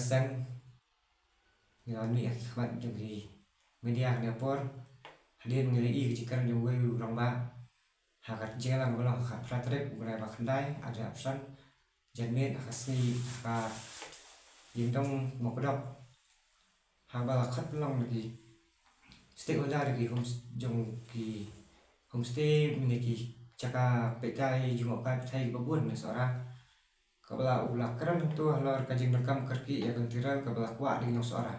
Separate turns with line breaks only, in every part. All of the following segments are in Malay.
sang ngani akhbat jogi media nepor hadin ngelai kejikan jogi urang ba hakat jelang belah hak pratrek ulai bakandai ada absan janet akasni ka yindong mokdok habala khat long lagi stakeholder lagi jong ki homestay miniki caka pekai jumok kai thai babun na sora kabla ulah keran tu halor kajing rekam kerki ya kentiral kabla kwa di no sora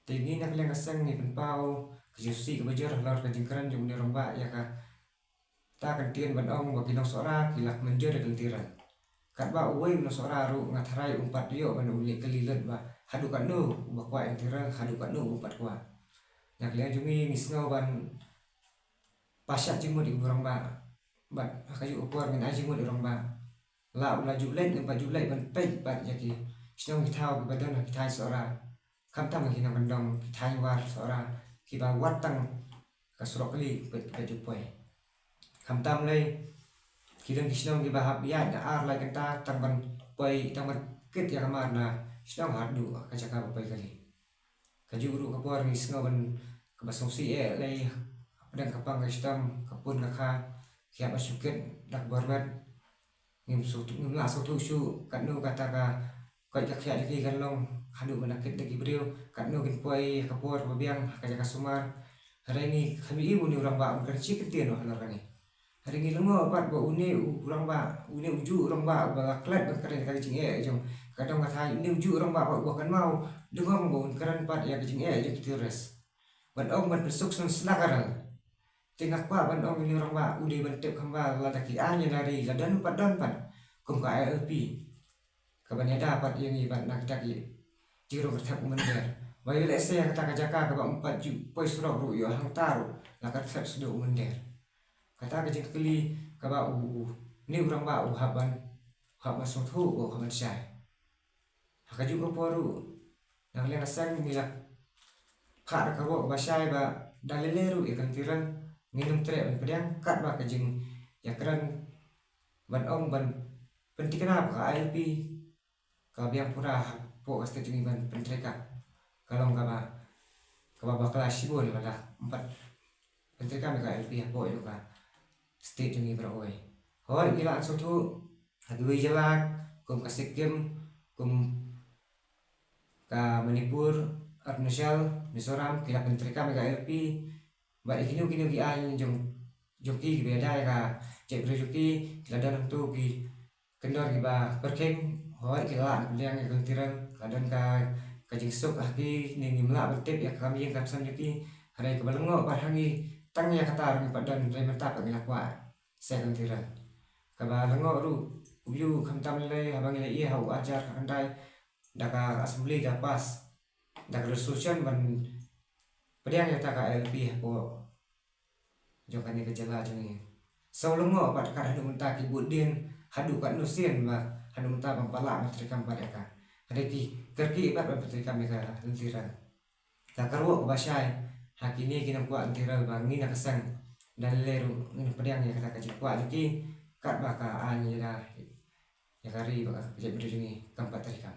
tegi nak leng asang ni penpau kejusi kebajar halor kajing keran jong ni romba ya ka ta kentien banong bagi no sora kilak menjer kentiral kat ba uwe no sora ru ngatharai umpat dio ban uli kelilet ba hadukan no bakwa kentiral hadukan no umpat kwa nak leng jungi misngau ban pasyak jimut di urang ba bat akayu upor min ajimut urang ba la ulah julai nempat julai ban pei bat jaki snong kitau badan kitai sora kamtam kinang kandong kitai war sora kiba watang kasurokli pejupoi kamtam lei kidang kisnong kiba habia da ar lai kenta tangban poi tangban kit ya kamar na snong hadu kacaka poi kali kajuru kapor ni snong ban kabasongsi lei dan kapang istam kapun nakha kiam asuket dak barbat ngim la sutu su kanu kata ka kai ka khia lagi kan long hadu manakit lagi brio kanu kin poi kapor babiang kaja kasumar hari ini kami ibu ni urang ba kan cik ketien no halor kani hari ini lengo bat ba uni urang ba uni uju urang ba ba klet ban karen ka jing jong kadang kata ini uju urang ba kan mau dengong ba karen pat ya jing je kitires ban ong ban besuk sun selakaral tengah kwa ban ong ini orang ba udi ban tep khamba la taki anya dari ladan padan pan kum ka LP kabanya dapat yang iban nak taki jiro kertak mender bayu lese yang kata kajaka ka ba 4 ju poi surau ru yo hang taru la ka tsep sudo mender kata ka jik keli ka ba ni orang ba haban hab masuk thu o haban syai haka juga poru nang leng asang milak khar ka ro ba syai ba daleleru ikan tiran nginum trek ban pedang kat ba kajing ya keran ban ong ban pentikna ka LP ka biang pura po asta jungi ban pentreka kalong ka ba kelas sibol bala 4 pentreka ka LP po yo ka state jungi bra oi hoi gila sotu adui jelak kum ka Sikkim kum ka Manipur Arunachal Mizoram kila pentreka ka LP ba ikinu ki an jong joki beda ka cek joki ladan tu ki kendor ki ba perkeng hoi kilan yang kentiran ladan ka kajing sok aki ni ngimla betep ya kami yang kapsan joki hari ke balengo parhangi tang ya kata ri padan re mata ka ngilakwa se kentiran ka ba lengo ru uyu khamtam le habang le iya hau ajar kandai daka assembly da pas daka resolution ban pedang ya taka LP po jokan ni kejala jungi saulungo pat ka hadu menta ki budin hadu kan nusien ba hadu menta pampala matrikam padaka reki kerki ibat patrikam ka lentiran ta karwo basai hakini kinam kuat lentiran bangi na kesang dan leru ni pedang ya kata kaji kuat lagi kat baka an ya kari ba je jungi kampat trikam